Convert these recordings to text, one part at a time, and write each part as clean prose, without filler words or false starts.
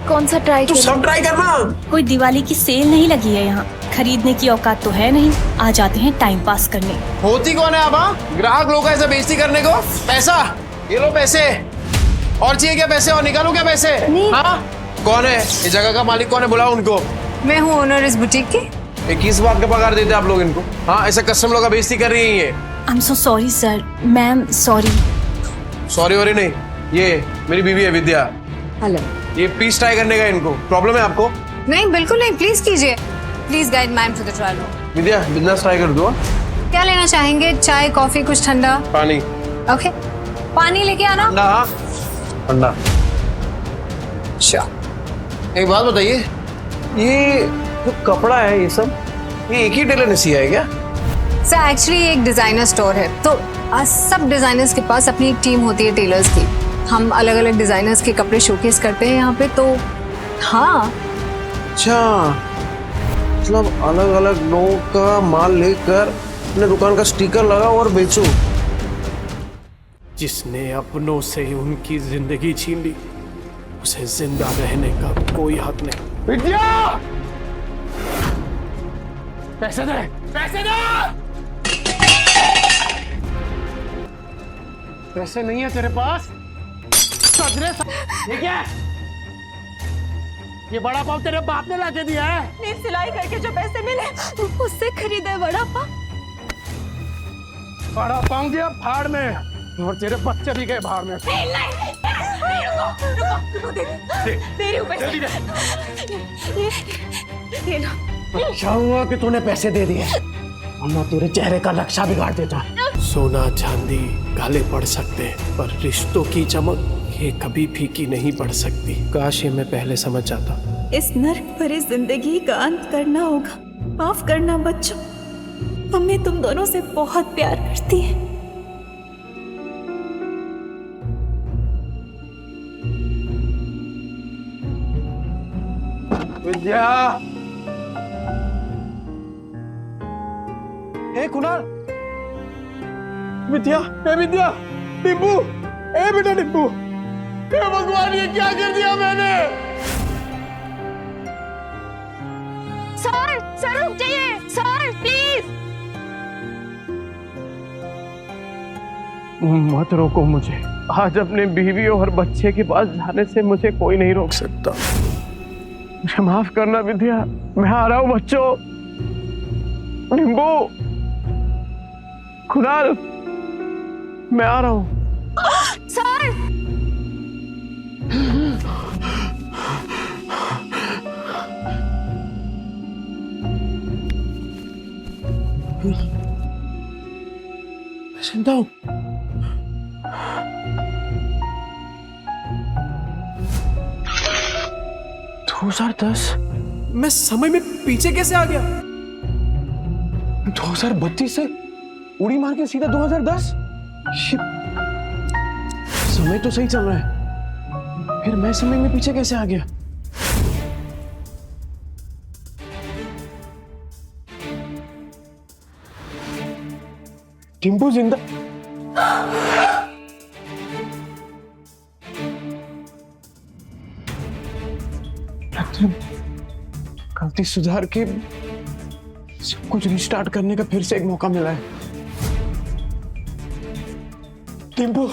कौन सा ट्राई तू सब ट्राई करना। कोई दिवाली की सेल नहीं लगी है यहाँ, खरीदने की औकात तो है नहीं, आ जाते हैं टाइम पास करने। होती कौन है आप? हाँ, ग्राहक लोग ऐसे बेइज्जती करने को। पैसा ये लो, पैसे और चाहिए क्या? पैसे और निकालो क्या पैसे? हाँ, कौन है इस जगह का मालिक? कौन है? बुलाओ उनको। मैं हूँ ओनर इस बुटीक की। 21 बात का पगार देते आप लोग इनको? हाँ, ऐसे कस्टमर लोग का बेइज्जती कर रही है ये। I am so sorry sir, ma'am sorry. Sorry worry नहीं, ये मेरी बीवी है विद्या। हेलो। ये पीस ट्राई करने का इनको प्रॉब्लम है आपको? नहीं बिल्कुल नहीं, प्लीज कीजिए। Please guide ma'am to the trial room. Vidya business try कर दो। क्या लेना चाहेंगे? चाय, कॉफी, कुछ ठंडा? पानी। ओके, पानी लेके आना। ठंडा ठंडा। अच्छा, एक बात बताइए, ये जो कपड़ा है ये सब, ये एक ही टेलर ने सिया है क्या? सर एक्चुअली एक डिजाइनर स्टोर है, तो सब डिजाइनर्स के पास अपनी एक टीम होती है टेलर्स की। हम अलग अलग डिजाइनर्स के कपड़े शोकेस करते हैं यहाँ पे, तो हाँ। अच्छा, मतलब अलग अलग लोगों का माल लेकर अपने दुकान का स्टिकर लगाओ और बेचो। जिसने अपनों से उनकी जिंदगी छीन ली, उसे जिंदा रहने का कोई हक नहीं। विद्या, पैसे दे, पैसे दे। पैसे नहीं है तेरे पास? ठीक है, ये बड़ा पाव तेरे बाप ने लाके दिया है। मेरी सिलाई करके जो पैसे मिले उससे खरीदा है बड़ा पाव। बड़ा पाव गया भाड़ में, और तेरे बच्चे भी गए भाड़ में। अच्छा हुआ कि तूने पैसे दे दिए, वरना तेरे चेहरे का नक्शा बिगाड़ देता। सोना चांदी काले पड़ सकते हैं, पर रिश्तों की चमक ये कभी फीकी नहीं पड़ सकती। काश ये मैं पहले समझ जाता। इस नर्क भरी जिंदगी का अंत करना होगा। माफ करना बच्चों, मम्मी तुम दोनों से बहुत प्यार करती है। विद्या। हे कुणाल, विद्या, हे विद्या, टिब्बू, हे बेटा टिब्बू, हे भगवान ये क्या कर दिया मैंने? सर रुक जाइए, सर प्लीज। मत रोको मुझे, आज अपने बीवी और बच्चे के पास जाने से मुझे कोई नहीं रोक सकता। मुझे माफ करना विद्या, मैं आ रहा हूँ बच्चों। टिब्बू, कुणाल, मैं आ रहा हूँ। सर चिंता हूँ। मैं समय में पीछे कैसे आ गया? 2032 से उड़ी मार के सीधा 2010। समय तो सही चल रहा है, फिर मैं समय में पीछे कैसे आ गया? टिम्पू जिंदा? गलती सुधार के सब कुछ रिस्टार्ट करने का फिर से एक मौका मिला है। टिम्पू,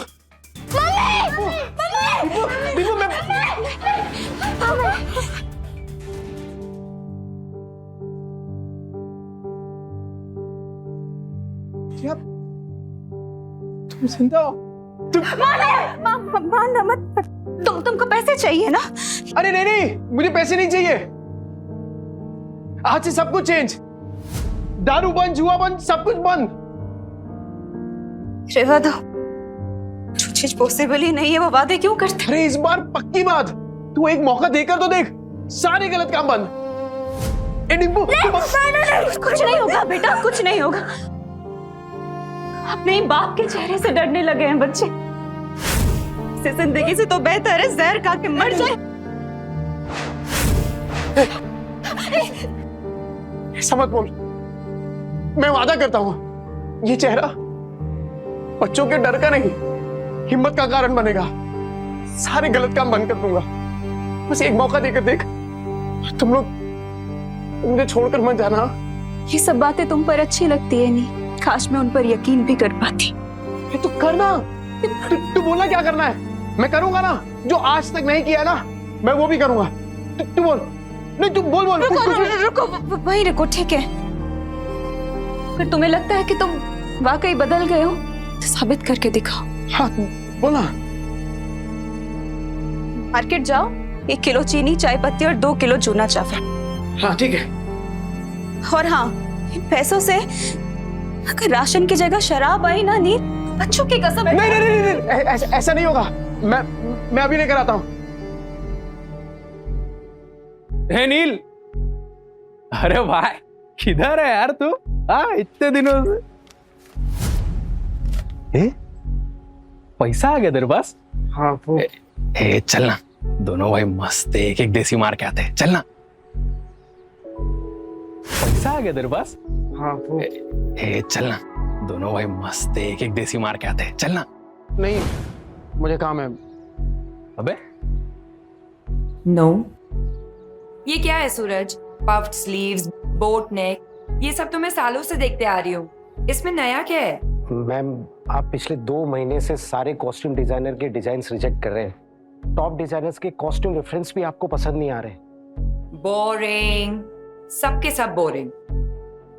क्या तुम जिंदा हो? मारना मत। तुमको पैसे चाहिए ना? अरे नहीं नहीं, मुझे पैसे नहीं चाहिए। आज से सब कुछ चेंज, दारू बंद, जुआ बंद, सब कुछ बंद। रेवा दो, जो चीज पॉसिबल ही नहीं है वो वादे क्यों करते? अरे इस बार पक्की बात, तू एक मौका देकर तो देख, सारे गलत काम बंद। नहीं, कुछ नहीं होगा बेटा, कुछ नहीं होगा। अपने ही बाप के चेहरे से डरने लगे हैं बच्चे। इस जिंदगी से तो बेहतर है जहर खा के मर जाए। ऐसा मत बोल, मैं वादा करता हूं ये चेहरा बच्चों के डर का नहीं, हिम्मत का कारण बनेगा। सारे गलत काम बंद कर दूंगा। बस एक मौका देकर देख। तुम लोग मुझे छोड़कर मत जाना। ये सब बातें तुम पर अच्छी लगती है नहीं, काश मैं उन पर यकीन भी कर पाती। ये तो करना। तू बोलना क्या करना है, मैं करूंगा ना। जो आज तक नहीं किया ना, मैं वो भी करूंगा। तू बोल। नहीं तू बोल। रुको, वहीं रुको, ठीक है। फिर तुम्हें लगता है कि तुम वाकई बदल गए हो तो साबित करके दिखाओ। हाँ बोला। मार्केट जाओ, 1 किलो चीनी, चाय पत्ती और 2 किलो चूना चावल। हाँ ठीक है। और हाँ, इन पैसों से अगर राशन की जगह शराब आई ना नील, बच्चों की कसम। नहीं, ऐसा नहीं होगा। मैं अभी लेकर आता हूँ। हे नील, अरे भाई किधर है यार तू? हाँ इतने दिनों से। पैसा आ गया तेरे पास? हाँ वो चलना दोनों भाई मस्त एक एक देसी मार के आते हैं, चलना। पैसा आ गया तेरे पास? हाँ वो चलना दोनों भाई मस्त एक एक देसी मार के आते हैं, चलना। नहीं, मुझे काम है। अबे नो ये क्या है सूरज? पफ्ड स्लीव्स, बोट नेक, ये सब तो मैं सालों से देखते आ रही हूँ। इसमें नया क्या है? मैम, आप पिछले 2 महीने से सारे कॉस्ट्यूम डिजाइनर के डिजाइन्स रिजेक्ट कर रहे हैं। टॉप डिजाइनर्स के कॉस्ट्यूम रेफरेंस भी आपको पसंद नहीं आ रहे। बोरिंग, सबके सब बोरिंग।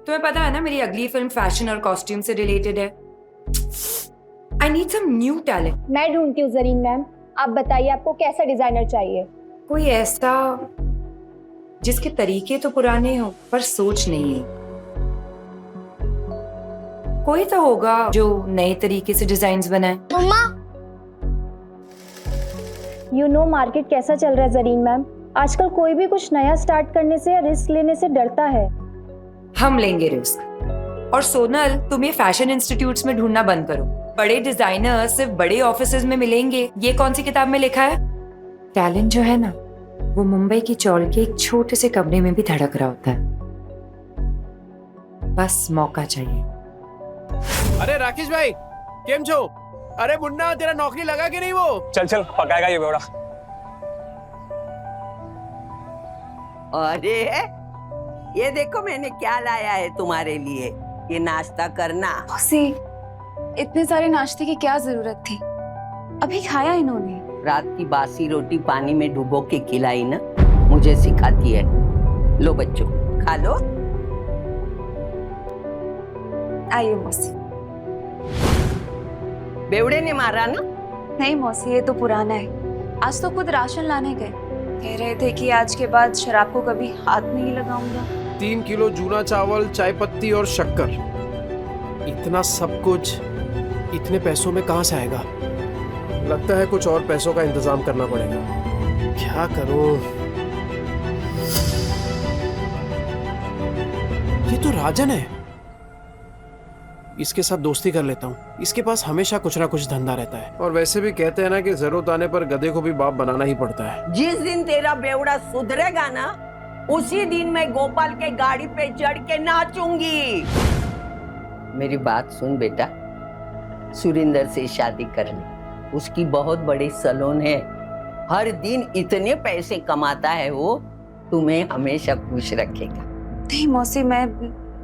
तुम्हें पता है ना मेरी अगली फिल्म फैशन और कॉस्ट्यूम से रिलेटेड है। I need some new talent. मैं ढूंढती हूँ जरीन मैम, आप बताइए आपको कैसा डिजाइनर चाहिए? कोई ऐसा जिसके तरीके तो पुराने हो पर सोच नहीं है। कोई तो होगा जो नए तरीके से डिजाइन्स बनाए। मम्मा, यू नो मार्केट कैसा चल रहा है जरीन मैम? आजकल कोई भी कुछ नया स्टार्ट करने से या रिस्क लेने से डरता है। हम लेंगे रिस्क। और सोनल, तुम ये फैशन इंस्टीट्यूट्स में ढूंढना बंद करो। बड़े डिजाइनर सिर्फ बड़े ऑफिसेज में मिलेंगे, ये कौन सी किताब में लिखा है? टैलेंट जो है ना, वो मुंबई की चौल के एक छोटे से कमरे में भी धड़क रहा होता है। बस मौका चाहिए। अरे राकेश भाई, केम छो? अरे मुन्ना, तेरा नौकरी लगा कि नहीं वो? चल पकाएगा ये बेवड़ा। अरे ये देखो मैंने क्या लाया है तुम्हारे लिए, ये नाश्ता करना। मौसी, इतने सारे नाश्ते की क्या जरूरत थी? अभी खाया इन्होंने। रात की बासी रोटी पानी में डुबो के खिलाई ना, मुझे सिखाती है। लो बच्चों खा लो। आइए मौसी। बेवड़े ने मारा ना? नहीं मौसी, ये तो पुराना है। आज तो खुद राशन लाने गए, कह रहे थे कि आज के बाद शराब को कभी हाथ नहीं लगाऊंगा। 3 किलो जूना चावल, चाय पत्ती और शक्कर। इतना सब कुछ इतने पैसों में कहां से आएगा? लगता है कुछ और पैसों का इंतजाम करना पड़ेगा। क्या करूं? ये तो राजन है, इसके साथ दोस्ती कर लेता हूँ। इसके पास हमेशा कुछ ना कुछ धंधा रहता है। और वैसे भी कहते हैं ना कि जरूरत आने पर गधे को भी बाप बनाना ही पड़ता है। जिस दिन तेरा बेवड़ा सुधरेगा ना, उसी दिन मैं गोपाल के गाड़ी पे चढ़ के नाचूंगी। मेरी बात सुन बेटा, सुरिंदर से शादी कर ले। उसकी बहुत बड़ी सैलून है, हर दिन इतने पैसे कमाता है वो, तुम्हें हमेशा खुश रखेगा। नहीं मौसी, मैं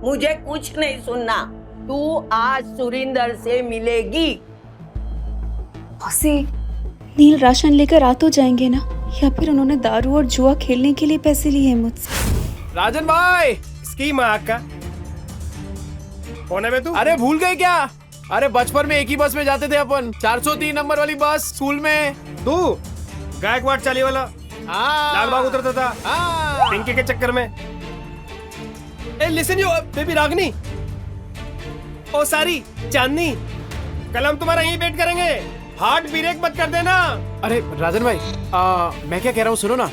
मुझे कुछ नहीं सुनना। तू आज सुरिंदर से मिलेगी। मौसी, नील राशन लेकर आ तो जाएंगे ना, या फिर उन्होंने दारू और जुआ खेलने के लिए पैसे लिए हैं मुझसे? राजन भाई, इसकी माँ का कौन है बे तू? अरे भूल गए क्या? अरे बचपन में एक ही बस में जाते थे अपन, 403 नंबर वाली बस स्कूल में। तू गायकवाड़ चाली वाला हाँ, लाल बाग उतरता था हाँ। पिंकी के चक्कर में। ए लिसन यू बेबी रागनी, ओ सारी चांदनी, कल हम तुम्हारा यहीं वेट करेंगे। हार्ट ब्रेक मत कर देना। अरे राजन भाई, मैं क्या कह रहा हूँ सुनो ना।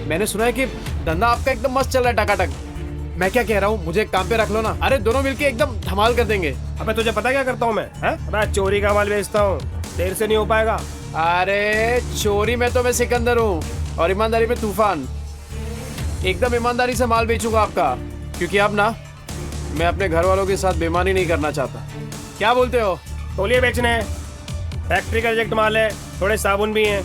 मैंने सुना है कि धंधा आपका एकदम मस्त चल रहा है, टकाटक। मैं क्या कह रहा हूँ, मुझे एक काम पे रख लो ना। अरे दोनों मिलके एकदम धमाल कर देंगे। अबे तुझे पता क्या करता हूँ मैं? अबे चोरी का माल बेचता हूँ, देर से नहीं हो पाएगा। अरे चोरी में तो मैं सिकंदर हूँ और ईमानदारी में तूफान। एकदम ईमानदारी से माल बेचूंगा आपका, क्योंकि अब ना मैं अपने घर वालों के साथ बेईमानी नहीं करना चाहता। क्या बोलते हो? तौलिए बेचने हैं, फैक्ट्री का रिजेक्ट माल है, थोड़े साबुन भी हैं,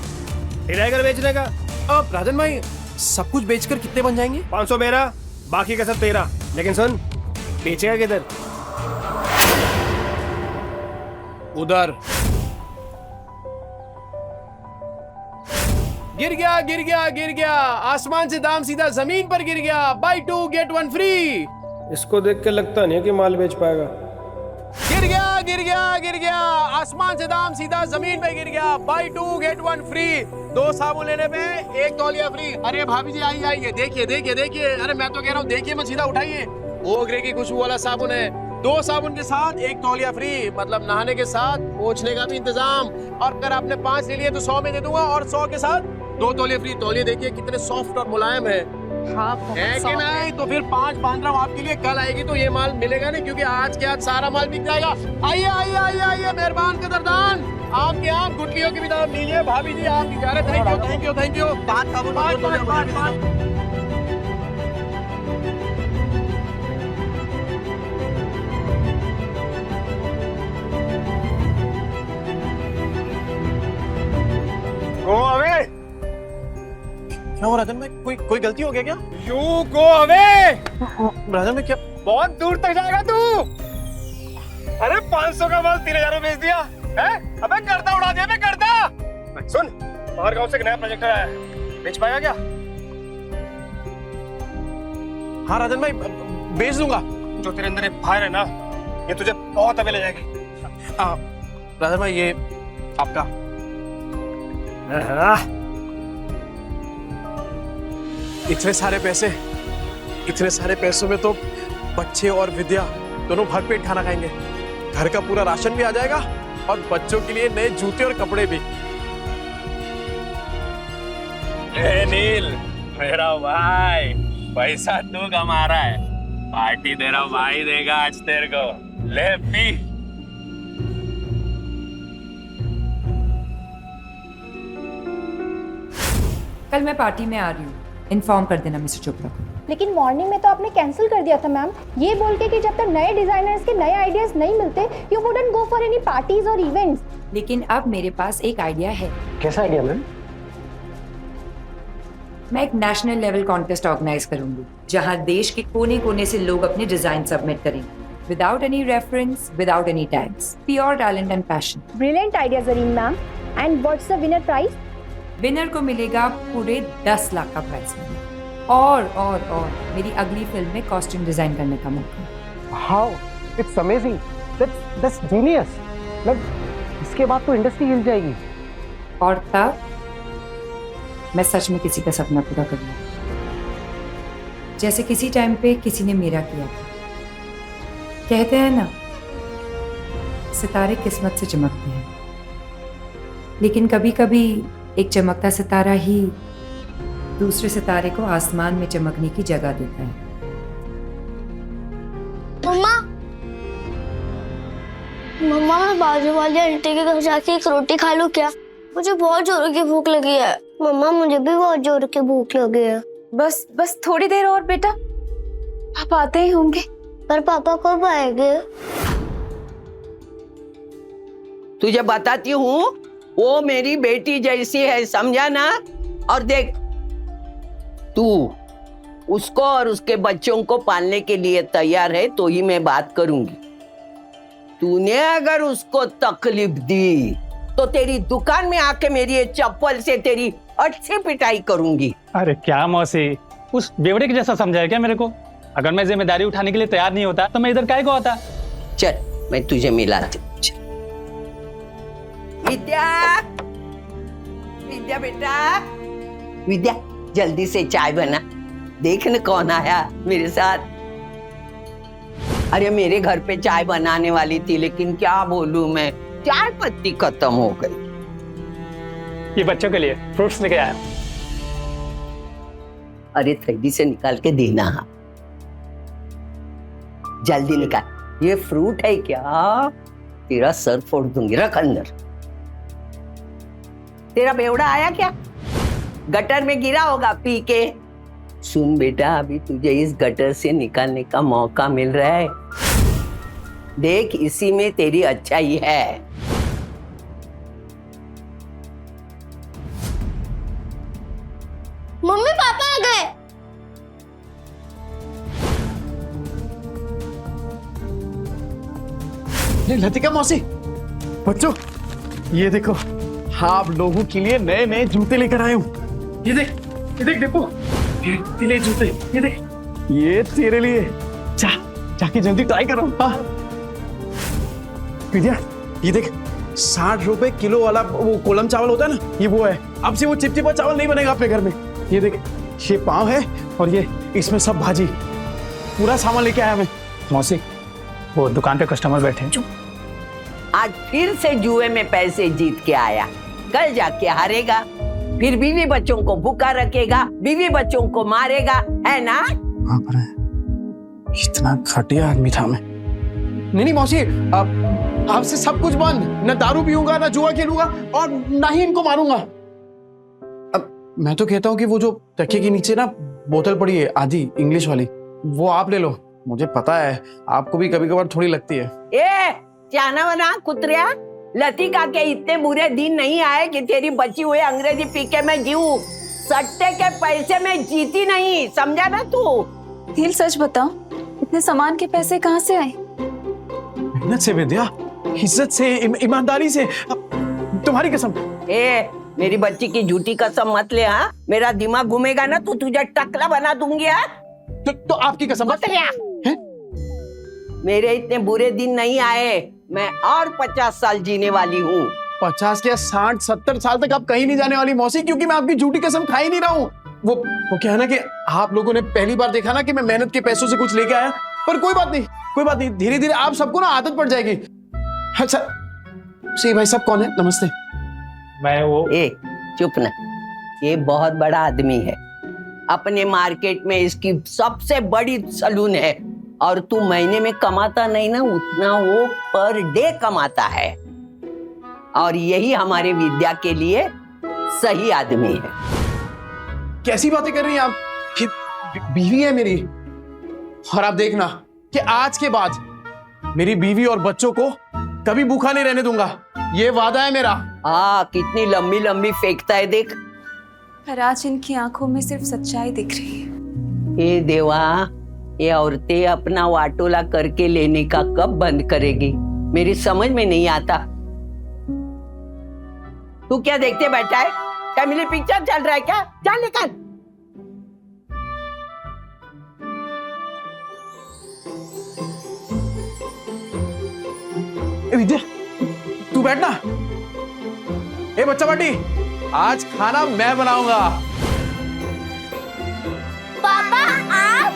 इरादा कर बेचने का। अब राजन भाई सब कुछ बेचकर कितने बन जाएंगे? 500 मेरा, बाकी का सब तेरा। लेकिन सुन, बेचेगा किधर? उधर। गिर गया गिर गया गिर गया, आसमान से दाम सीधा जमीन पर गिर गया। Buy 2 get 1 free. इसको देख के लगता नहीं है कि माल बेच पाएगा। गिर गया गिर गया गिर गया, आसमान से दाम सीधा जमीन पे गिर गया। Buy 2 get 1 free. 2 साबुन लेने पे 1 तौलिया फ्री। अरे भाभी जी आइए आइए, देखिए देखिए देखिए। अरे मैं तो कह रहा हूँ देखिए मत, सीधा उठाइए। ओगरे की खुशबू वाला साबुन है। 2 साबुन के साथ 1 तौलिया फ्री, मतलब नहाने के साथ पोंछने का भी इंतजाम। और अगर आपने 5 ले लिए तो 100 में दे दूंगा, और 100 के साथ 2 तौलिया फ्री। तौलिए देखिए कितने सॉफ्ट और मुलायम है। हाँ, है कि नहीं? तो फिर 5 बांध रहा हूँ आपके लिए। कल आएगी तो ये माल मिलेगा नहीं, क्योंकि आज के आज सारा माल बिक जाएगा। आइए आइए आइए आइए, मेहरबान कदरदान। आपके आप गुटलियों की भी दाम लीजिए। भाभी जी आपकी जा रहे। Thank you thank you thank you. 5 साबुन 5। Go away. क्या हो राजन भाई, कोई गलती हो गया क्या? You go away. राजन भाई क्या? बहुत दूर तक जाएगा तू। अरे 500 का माल 3000 में बेच दिया है? अबे गर्दा उड़ा दिया बे, गर्दा। सुन, बाहर गांव से एक नया प्रोजेक्ट आया है, बेच पाएगा क्या? हाँ राजन भाई बेच दूंगा। जो तेरे अंदर एक फायर है ना, ये तुझे बहुत अबे ले जाएगी। राजन भाई ये आपका। इतने सारे पैसों में तो बच्चे और विद्या दोनों भरपेट खाना खाएंगे। घर का पूरा राशन भी आ जाएगा और बच्चों के लिए नए जूते और कपड़े भी। नील मेरा भाई, पैसा तू कमा रहा है, पार्टी तेरा भाई देगा आज तेरे को। ले पी। कल मैं पार्टी में आ रही हूँ, इन्फॉर्म कर देना मिस्टर चोपड़ा को। लेकिन मॉर्निंग में तो आपने कैंसिल कर दिया था मैम, ये बोल के कि जब तक नए डिजाइनर्स के नए आइडियाज नहीं मिलते you wouldn't go for any parties और इवेंट्स। लेकिन अब मेरे पास एक आइडिया है। कैसा आइडिया मैम? मैं एक नेशनल लेवल कॉन्टेस्ट ऑर्गेनाइज करूंगी, जहां देश के कोने कोने से लोग अपने डिजाइन सबमिट करेंगे, without any reference, without any tags, pure talent and passion. Brilliant idea Zareen ma'am. And what's the winner prize? Winner को मिलेगा पूरे 10 लाख का प्राइज और मेरी अगली फिल्म में कॉस्ट्यूम डिजाइन करने का मौका। How it's amazing, that's genius. मतलब इसके बाद तो इंडस्ट्री हिल जाएगी। और तब मैं सच में किसी का सपना पूरा करूंगा, जैसे किसी टाइम पे किसी ने मेरा किया था। कहते हैं ना, सितारे किस्मत से चमकते हैं, लेकिन कभी कभी एक चमकता सितारा ही दूसरे सितारे को आसमान में चमकने की जगह देता है। मम्मा मैं बाजू वाली आंटी के घर जाके एक रोटी खा लूं क्या? मुझे बहुत जोर की भूख लगी है। मम्मा मुझे भी बहुत जोर की भूख लगी है। बस थोड़ी देर और बेटा, पापा आते ही होंगे। पर पापा कब आएंगे? तुझे बताती हूँ, वो मेरी बेटी जैसी है, समझा ना? और देख, तू उसको और उसके बच्चों को पालने के लिए तैयार है तो ही मैं बात करूंगी। तूने अगर उसको तकलीफ दी तो तेरी दुकान में आके मेरी ये चप्पल से तेरी अच्छी पिटाई करूंगी। अरे क्या मौसी, उस बेवड़े के जैसा समझाया क्या मेरे को? अगर मैं जिम्मेदारी उठाने के लिए तैयार नहीं होता तो मैं इधर काहे को आता? चल मैं तुझे मिलाती हूँ। विद्या, विद्या बेटा, विद्या जल्दी से चाय बना। देख न कौन आया मेरे साथ। अरे मेरे घर पे चाय बनाने वाली थी, लेकिन क्या बोलूं मैं, चाय पत्ती खत्म हो गई। ये बच्चों के लिए फ्रूट्स लेके आया। अरे थैली से निकाल के देना। जल्दी निकाल। ये फ्रूट है क्या? तेरा सर फोड़ दूंगी। रख अंदर। तेरा बेवड़ा आया क्या? गटर में गिरा होगा पी के। सुन बेटा, अभी तुझे इस गटर से निकालने का मौका मिल रहा है। देख, इसी में तेरी अच्छाई है। लतिका मौसी, बच्चों ये देखो, आप लोगों के लिए नए नए जूते लेकर आया हूँ। ये देख देखो, ये ले जूते, ये देख, ये तेरे लिए। जाके जल्दी ट्राई करो। हाँ विद्या, ये देख, 60 रुपए किलो वाला वो कोलम चावल होता है ना, ये वो है। अब से वो चिपचिपा चावल नहीं बनेगा अपने घर में। ये देख, ये पाव है और ये इसमें सब भाजी, पूरा सामान लेके आया मैं। मौसी, वो दुकान पे कस्टमर बैठे हैं। आज फिर से जुए में पैसे जीत के आया, कल जाके हारेगा, फिर बीवी बच्चों को भूखा रखेगा, बीवी बच्चों को मारेगा, है ना? हाँ पर इतना घटिया आदमी था मैं। नहीं मौसी, आपसे सब कुछ बंद, न दारू पीऊंगा, न जुआ खेलूंगा और ना ही इनको मारूंगा। अब मैं तो कहता हूँ कि वो जो तकिए के नीचे ना बोतल पड़ी है आधी इंग्लिश वाली, वो आप ले लो। मुझे पता है आपको भी कभी कभार थोड़ी लगती है। ए चाना वना कुतरिया, लतिका के इतने बुरे दिन नहीं आए कि तेरी बची हुई अंग्रेजी पी के मैं जीऊं। सट्टे के पैसे में जीती नहीं, समझा ना तू? नील सच बताओ, इतने सामान के पैसे कहाँ से आए? मेहनत से विद्या, इज्जत से, ईमानदारी से, तुम्हारी कसम। ए मेरी बच्ची की झूठी कसम मत ले। हाँ, मेरा दिमाग घूमेगा ना तो तुझे टकला बना दूंगी। तो आपकी कसम मत लिया। मेरे इतने बुरे दिन नहीं आए, मैं और 50 साल जीने वाली हूँ। 50 क्या 60-70 साल तक आप कहीं नहीं जाने वाली मौसी, क्योंकि मैं आपकी झूठी कसम खा ही नहीं रहा हूँ। वो क्या है ना कि आप लोगों ने पहली बार देखा ना कि मैं मेहनत के पैसों से कुछ लेके आया, पर कोई बात नहीं, धीरे धीरे आप सबको ना आदत पड़ जाएगी। अच्छा सी भाई साहब कौन है? नमस्ते। मैं वो ए चुप ना, ये बहुत बड़ा आदमी है, अपने मार्केट में इसकी सबसे बड़ी सलून है, और तू महीने में कमाता नहीं ना उतना वो पर डे कमाता है, और यही हमारे विद्या के लिए सही आदमी है। कैसी बातें कर रही हैं आप? बीवी है मेरी, और आप देखना कि आज के बाद मेरी बीवी और बच्चों को कभी भूखा नहीं रहने दूंगा, ये वादा है मेरा। कितनी लंबी लंबी फेंकता है देख। पर आज इनकी आंखों में सिर्फ सच्चाई दिख रही है। ए देवा, ये औरतें अपना वाटोला करके लेने का कब बंद करेगी, मेरी समझ में नहीं आता। तू क्या देखते बैठा है? फैमिली पिक्चर चल रहा है क्या? चल निकल। विद्या तू बैठना। ए बच्चा पार्टी, आज खाना मैं बनाऊंगा। पापा आप?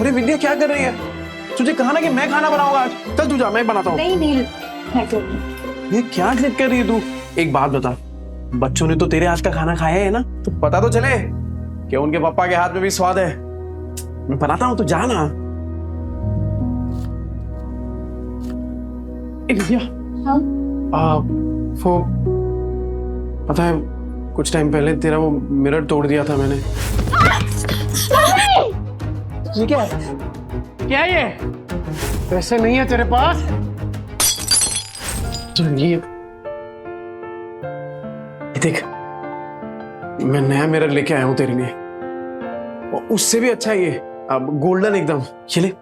अरे विद्या क्या कर रही है? तुझे कहा ना कि मैं खाना बनाऊंगा आज। चल तू जा, मैं बनाता हूँ। नहीं नील, मैं करूँगी। ये क्या जिद कर रही है तू? एक बात बता, बच्चों ने तो तेरे हाथ का खाना खाया है ना, तो पता तो चले कि उनके पापा के हाथ में भी स्वाद है। मैं बनाता हूँ, तो जा ना। विद्या, हाँ? वो पता है कुछ टाइम पहले तेरा वो मिरर तोड़ दिया था मैंने। ये क्या है? क्या है ये? पैसे नहीं है तेरे पास? तो ये देख, मैं नया मिरर लेके आया हूं तेरे लिए, और उससे भी अच्छा है ये, अब गोल्डन एकदम। ये ले।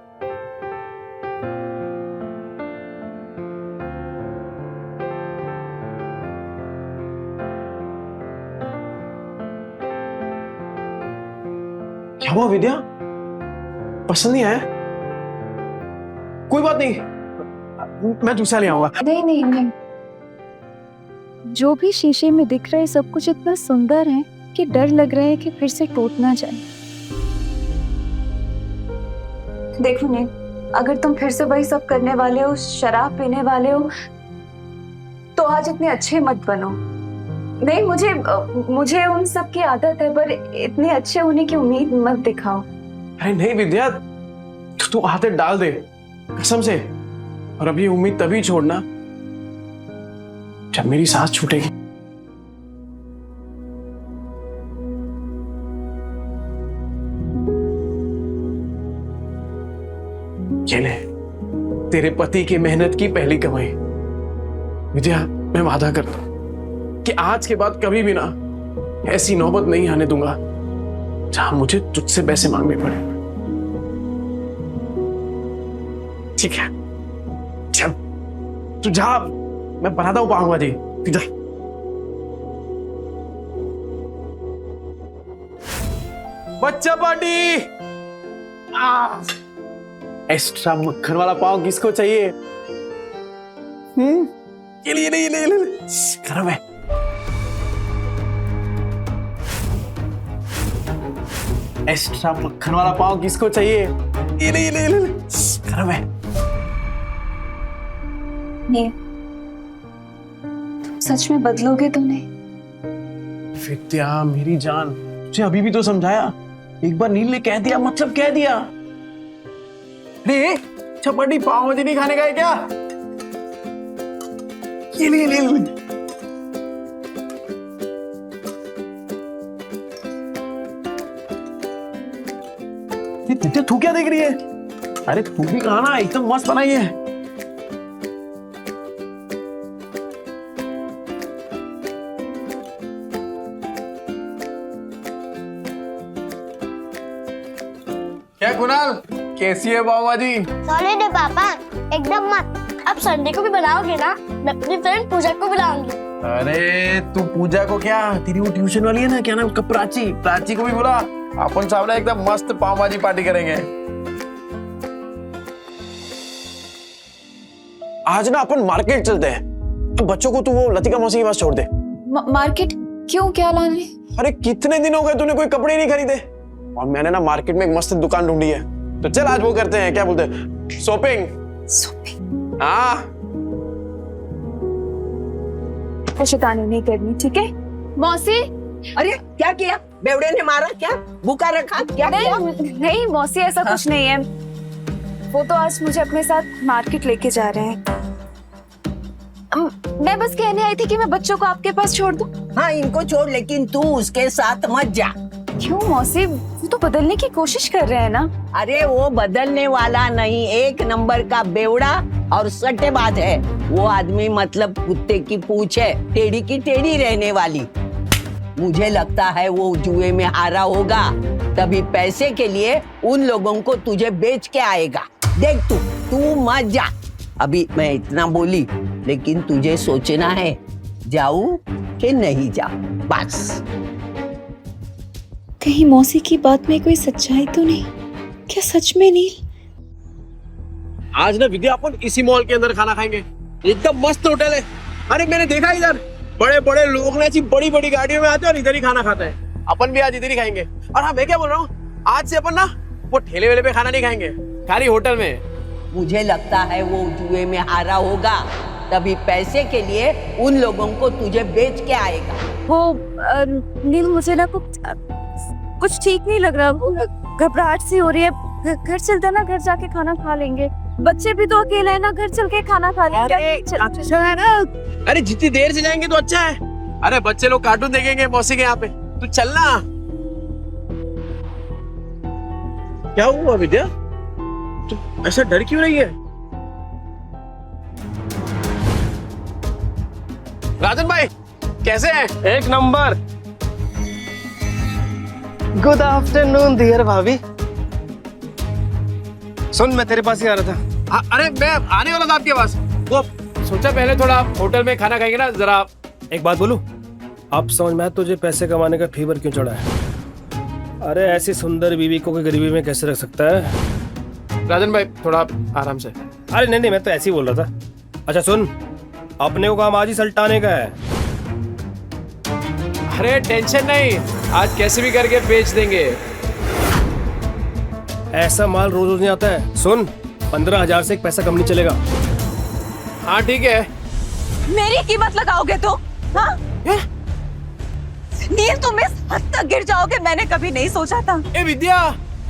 क्या हुआ विद्या? पसंद नहीं आया? कोई बात नहीं, मैं दूसरा ले आऊंगा। नहीं, जो भी शीशे में दिख रहा है सब कुछ इतना सुंदर है कि डर लग रहा है कि फिर से टूट ना जाए। देखो नील, अगर तुम फिर से वही सब करने वाले हो, शराब पीने वाले हो, तो आज इतने अच्छे मत बनो। नहीं, मुझे उन सब की आदत है, पर इतने अच्छे होने की उम्मीद मत दिखाओ। अरे नहीं विद्या, तू आदत डाल दे कसम से, और अब ये उम्मीद तभी छोड़ना जब मेरी सांस छूटेगी। ये ले, तेरे पति की मेहनत की पहली कमाई। विद्या, मैं वादा करता हूं कि आज के बाद कभी भी ना ऐसी नौबत नहीं आने दूंगा जहां मुझे तुझसे पैसे मांगने पड़े। ठीक है, चल तू जा, मैं बनाता हूँ पाव भाजी, तू जा। बच्चा पार्टी। एक्स्ट्रा मक्खन वाला पाव किसको चाहिए? ये ले ले ले ले गरम है। एक्स्ट्रा मक्खन वाला पाव किसको चाहिए? ये ले ले ले गरम है। नील, तुम सच में बदलोगे तो नहीं? विद्या मेरी जान, तुझे अभी भी तो समझाया। एक बार नील ने कह दिया मतलब कह दिया। रे चपाटी पाव भाजी नहीं खाने का है क्या? ये ले ले ले। तू क्या देख रही है? अरे तू भी खाना, एकदम मस्त बनाई है। क्या कुणाल, कैसी है पाव भाजी? सॉलिड है पापा, एकदम मस्त। अब संडे को भी बनाओगे ना? मैं अपनी फ्रेंड पूजा को बुलाऊंगी। अरे तू पूजा को क्या, तेरी वो ट्यूशन वाली है ना, क्या नाम उसका, प्राची, प्राची को भी बुला। अपन सामने एकदम मस्त पाव भाजी पार्टी करेंगे। आज ना अपन मार्केट चलते हैं। बच्चों को तू वो लतिका मौसी के पास छोड़ दे। मार्केट क्यों, क्या लाने? अरे कितने दिन हो गए तूने कोई कपड़े नहीं खरीदे, और मैंने ना मार्केट में एक मस्त दुकान ढूंढी है। तो चल आज वो करते हैं, क्या बोलते हैं, शॉपिंग। शॉपिंग? हाँ शैतानी नहीं करनी, ठीक है? मौसी। अरे क्या किया? बेवड़े ने मारा क्या? भूखा रखा क्या? नहीं मौसी, ऐसा कुछ नहीं है। वो तो आज मुझे अपने साथ मार्केट लेके जा रहे हैं। मैं बस कहने आई थी कि मैं बच्चों को आपके पास छोड़ दूं। हाँ इनको छोड़, लेकिन तू उसके साथ मत जा। क्यों मौसी, वो तो बदलने की कोशिश कर रहे हैं ना। अरे वो बदलने वाला नहीं, एक नंबर का बेवड़ा और सट्टेबाज है वो आदमी। मतलब कुत्ते की पूंछ है, टेढ़ी की टेढ़ी रहने वाली। मुझे लगता है वो जुए में हारा होगा, तभी पैसे के लिए उन लोगों को तुझे बेच के आएगा। देख तू मत जा। अभी मैं इतना बोली, लेकिन तुझे सोचना है जाऊं कि नहीं जाऊं, बस। कहीं मौसी की बात में कोई सच्चाई तो नहीं? क्या सच में नील? आज ना विद्या अपन इसी मॉल के अंदर खाना खाएंगे, एकदम मस्त होटल है। अरे मैंने देखा इधर बड़े बड़े लोग ना ऐसी बड़ी बड़ी गाड़ियों में आते हैं और इधर ही खाना खाते हैं। अपन भी आज इधर ही खाएंगे। और हाँ मैं क्या बोल रहा हूँ, आज से अपन ना वो ठेले वेले पे खाना नहीं खाएंगे, खाली होटल में। मुझे लगता है वो जुए में हारा होगा, तभी पैसे के लिए उन लोगों को तुझे बेच के आएगा। वो नील, मुझे ना कुछ ठीक नहीं लग रहा, घबराहट सी हो रही है। घर चलते ना, घर जाके खाना खा लेंगे। बच्चे भी तो अकेले हैं ना, घर चल के खाना खा लेंगे। अच्छा है ना, अरे जितनी देर से जाएंगे तो अच्छा है। अरे बच्चे लोग कार्टून देखेंगे मौसी के यहाँ पे, तू चलना। क्या हुआ विद्या, तू ऐसा डर क्यों रही है? राजन भाई कैसे हैं? एक नंबर। गुड आफ्टरनून डियर भाभी। सुन, मैं तेरे पास ही आ रहा था। अरे मैं आने वाला था आपके पास। वो सोचा पहले थोड़ा होटल में खाना खाएंगे ना जरा। एक बात बोलूं, अब समझ में आया तुझे पैसे कमाने का फीवर क्यों चढ़ा है। अरे ऐसी सुंदर बीवी को कोई गरीबी में कैसे रख सकता है? राजन भाई थोड़ा आराम से। अरे नहीं, मैं तो ऐसे ही बोल रहा था। अच्छा सुन, अपने को काम आज ही सल्टाने का है। अरे टेंशन नहीं, आज कैसे भी करके बेच देंगे। ऐसा माल रोज रोज नहीं आता है। सुन, 15,000 से एक पैसा कम नहीं चलेगा। हाँ ठीक है। मेरी कीमत लगाओगे तो? हाँ? नील, तुम इस हद तक गिर जाओगे मैंने कभी नहीं सोचा था। ए विद्या,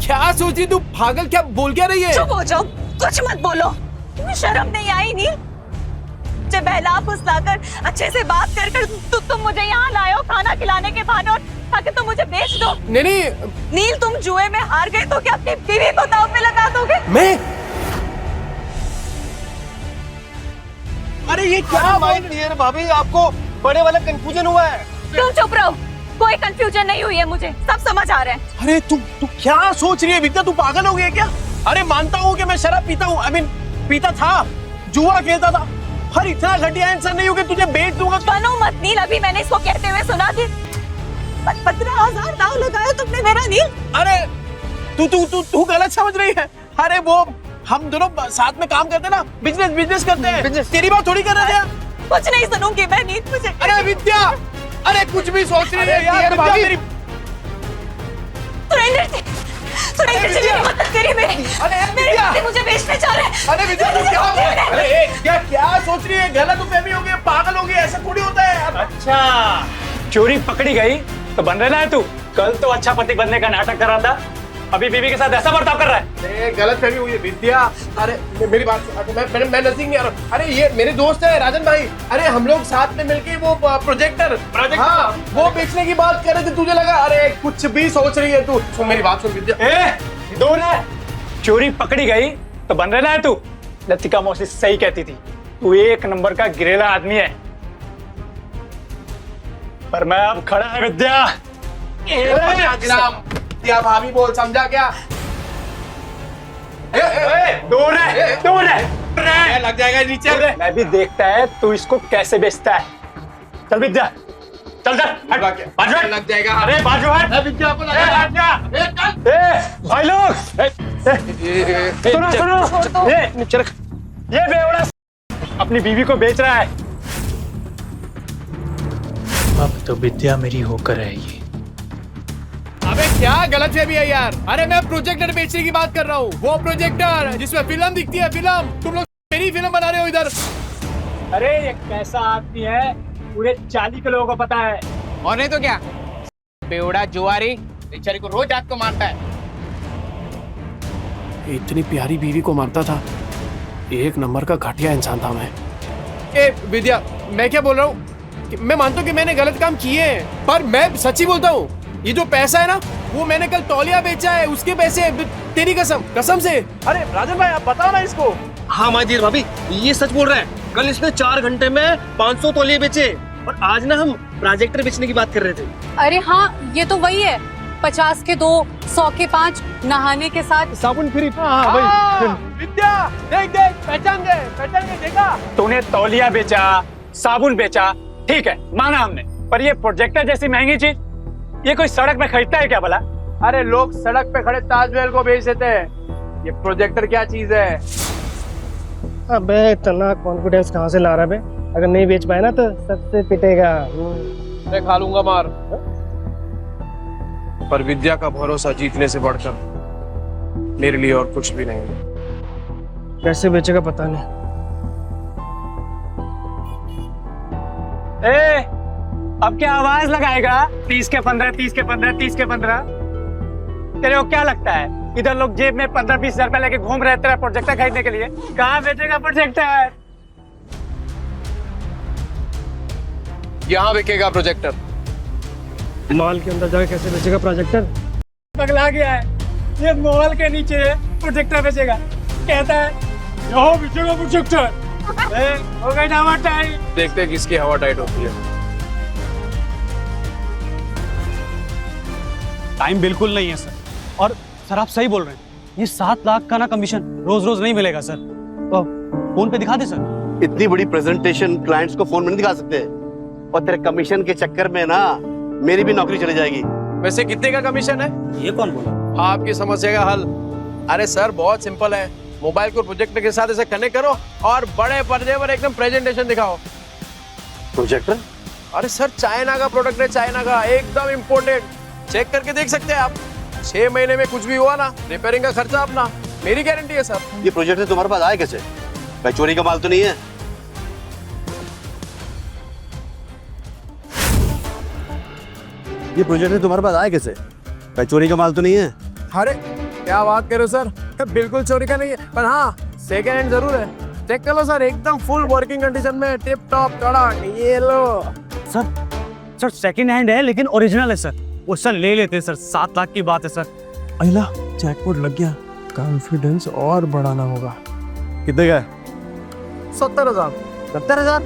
क्या सोची तू? पागल, क्या बोल क्या रही है? चुप हो जाओ, कुछ मत बोलो। तुम्हें शर्म नहीं आई नील? मुझे बहला फुसलाकर अच्छे से बात कर तुम मुझे यहाँ लाए हो खाना खिलाने के बहाने, और ताकि तुम मुझे बेच दो। नहीं नील, तुम जुए में हार गए तो क्या अपनी बीवी को दांव पे लगा दोगे? मैं? अरे ये क्या डियर भाभी, आपको बड़े वाला कंफ्यूजन हुआ है। तुम चुप रहो, कोई कंफ्यूजन नहीं हुई है, मुझे सब समझ आ रहा है। अरे तू क्या सोच रही है विद्या, तू पागल हो गई है क्या? अरे मानता हूँ कि मैं शराब पीता हूँ, आई मीन पीता था, जुआ खेलता था। हर इतना घटिया इंसान नहीं हो कि तुझे बेच दूंगा। बनो मत नील, अभी मैंने इसको कहते हुए सुना कि 15,000 दाव लगाया तुमने मेरा नील। अरे तू तू तू तू गलत समझ रही है। अरे वो हम दोनों साथ में काम करते ना, बिजनेस करते हैं। तेरी बात थोड़ी कर रहे हैं। कुछ नहीं सुनूंगी मैं नील, मुझे। अरे विद्या, अरे कुछ भी सोच रही है यार भाभी। सुरेंद्र जी, सुरेंद्र जी मेरी मदद करिए मेरी। अरे मेरे विद्या, पति मुझे बेचने जा रहे हैं। अरे विद्या तू क्या हो गया? अरे क्या क्या सोच रही है? गलतफहमी हो गई, पागल हो गई, ऐसा थोड़ी होता है यार। अच्छा, चोरी पकड़ी गई तो बन रहा है तू। कल तो अच्छा पति बनने का नाटक कर रहा था, अभी बीवी के साथ ऐसा बर्ताव कर रहा है। गलतफहमी हुई है विद्या। अरे मेरी बात, मैं नजदीक नहीं आ रहा। अरे ये मेरे दोस्त है राजन भाई। अरे हम लोग साथ में मिलके वो प्रोजेक्टर, हाँ वो बेचने की बात कर रहे थे। तुझे लगा अरे कुछ भी सोच रही है तू। सुन मेरी बात सुन विद्या। दूर है, चोरी पकड़ी गई तो बन रहा है तू। लतिका मौसी सही कहती थी, तू एक नंबर का गिरेला आदमी है। पर मैं अब खड़ा है विद्या। क्या भाभी बोल, समझा क्या? दूर है, लग जाएगा नीचे। मैं भी देखता है तू इसको कैसे बेचता है। चल विद्या, चल बाजू हट। लग जाएगा। अरे बाजू हट। विद्या को लगा। भाई लोग सुनो, ये बेवड़ा अपनी बीवी को बेच रहा है। अब तो विद्या मेरी होकर रहेगी। अबे क्या गलतफहमी है यार? अरे मैं प्रोजेक्टर बेचने की बात कर रहा हूँ। वो प्रोजेक्टर जिसमें फिल्म दिखती है, फिल्म। तुम लोग मेरी फिल्म बना रहे हो इधर। अरे ये कैसा आदमी है, पूरे 40 के लोगों को पता है। और नहीं तो क्या, बेवड़ा जुआरी बेचारी को रोज रात को मारता है। इतनी प्यारी बीवी को मारता था। एक नंबर का घटिया इंसान था मैं। ए विद्या, मैं क्या बोल रहा हूँ? मैं मानता हूँ कि मैंने गलत काम किए हैं, पर मैं सच्ची बोलता हूँ। ये जो पैसा है ना, वो मैंने कल तौलिया बेचा है, उसके पैसे। तेरी कसम से। अरे राजन भाई आप बताओ ना इसको। हाँ माजीर भाभी, ये सच बोल रहा है। कल इसने 4 घंटे में 500 तौलिए बेचे, और आज ना हम प्रोजेक्टर बेचने की बात कर रहे थे। अरे हाँ, ये तो वही है। 50 के 2, 100 के 5, नहाने के साथ साबुन फ्री। विद्या देख पहचान के देखा। तूने तौलिया बेचा, साबुन बेचा, ठीक है माना हमने, पर ये प्रोजेक्टर जैसी महंगी चीज ये कोई सड़क पे खरीदता है क्या भला? अरे लोग सड़क पे खड़े ताजमहल को बेच देते हैं, ये प्रोजेक्टर क्या चीज है? अबे इतना कॉन्फिडेंस कहाँ से ला रहा है? अगर नहीं बेच पाए ना तो सबसे पिटेगा। मैं खा लूंगा मार। पर विद्या का भरोसा जीतने से बढ़कर मेरे लिए और कुछ भी नहीं। कैसे बेचेगा पता नहीं। अब क्या आवाज लगाएगा? 30 के 15, 30 के 15, 30 के 15। तेरे को क्या लगता है इधर लोग जेब में 15-20 हजार रुपए लेके घूम रहे तेरा प्रोजेक्टर खरीदने के लिए? कहाँ बेचेगा प्रोजेक्टर? यहाँ बिकेगा प्रोजेक्टर। मॉल के अंदर जाके कैसे बेचेगा प्रोजेक्टर? पगला गया है, ये मॉल के नीचे प्रोजेक्टर बेचेगा। कहता है यहाँ बेचेगा प्रोजेक्टर। हो गई ना टाइम। देखते हैं किसकी हवा टाइट होती है। टाइम बिल्कुल नहीं है सर। और सर आप सही बोल रहे हैं, ये 7 लाख का ना कमीशन रोज रोज नहीं मिलेगा सर। तो फोन पे दिखा दे सर। इतनी बड़ी प्रेजेंटेशन क्लाइंट्स को फोन में नहीं दिखा सकते, और तेरे कमीशन के चक्कर में ना मेरी भी नौकरी चली जाएगी। वैसे कितने का कमीशन है? ये कौन बोला? आपकी समस्या का हल। अरे सर बहुत सिंपल है, मोबाइल को प्रोजेक्टर के साथ ऐसे कनेक्ट करो और बड़े पर्दे पर एकदम प्रेजेंटेशन दिखाओ। प्रोजेक्टर? अरे सर चाइना का प्रोडक्ट है, चाइना का, एकदम इम्पोर्टेड। चेक करके देख सकते हैं आप। 6 महीने में कुछ भी हुआ ना, रिपेयरिंग का खर्चा अपना, मेरी गारंटी है सर। ये प्रोजेक्टर तुम्हारे पास आया कैसे? भाई चोरी का माल तो नहीं है? ये प्रोजेक्टर तुम्हारे पास आया कैसे? भाई चोरी का माल तो नहीं है? अरे क्या बात कर रहे हो सर, बिल्कुल चोरी का नहीं है, पर हाँ सेकेंड हैंड जरूर है। चेक कर लो सर, एकदम फुल वर्किंग कंडीशन में, टिप टॉप कड़क। ये लो सर सेकंड हैंड है लेकिन ओरिजिनल है सर। वो सर ले लेते हैं सर, 7 लाख की बात है सर। अहिला जैकपॉट लग गया, कॉन्फिडेंस और बढ़ाना होगा। कितने का? 70,000। 70,000?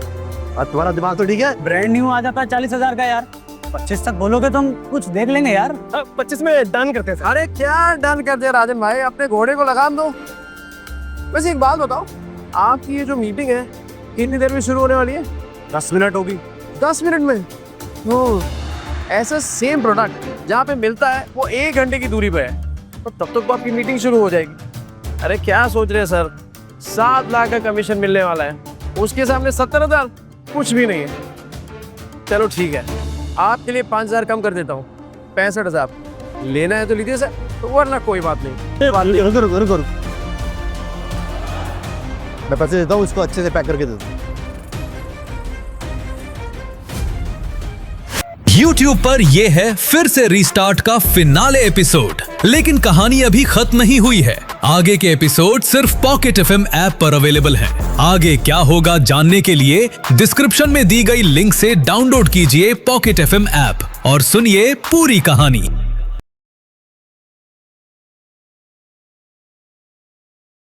तुम्हारा दिमाग तो ठीक है? ब्रांड न्यू आ जाता है 40,000 का यार। 25 तक बोलोगे तो हम कुछ देख लेंगे यार। 25 में डन करते हैं। अरे क्या डन कर दिया राजन भाई, अपने घोड़े को लगाम दो। वैसे एक बात बताओ, आपकी ये जो मीटिंग है कितनी देर में शुरू होने वाली है? 10 मिनट होगी। 10 मिनट में? ओह, ऐसा सेम प्रोडक्ट जहाँ पे मिलता है वो 1 घंटे की दूरी पे है, तो तब तक तो आपकी मीटिंग शुरू हो जाएगी। अरे क्या सोच रहे हैं सर, 7 लाख का कमीशन मिलने वाला है, उसके सामने 70,000 कुछ भी नहीं है। चलो ठीक है, आपके लिए 5,000 कम कर देता हूँ, 65,000। लेना है तो लीजिए सर, तो वरना कोई बात नहीं। रुको, मैं पैसे देता हूँ, इसको अच्छे से पैक करके दे दो। YouTube पर यह है फिर से रीस्टार्ट का फिनाले एपिसोड, लेकिन कहानी अभी खत्म नहीं हुई है। आगे के एपिसोड सिर्फ पॉकेट FM ऐप पर अवेलेबल हैं। आगे क्या होगा जानने के लिए डिस्क्रिप्शन में दी गई लिंक से डाउनलोड कीजिए पॉकेट FM ऐप और सुनिए पूरी कहानी।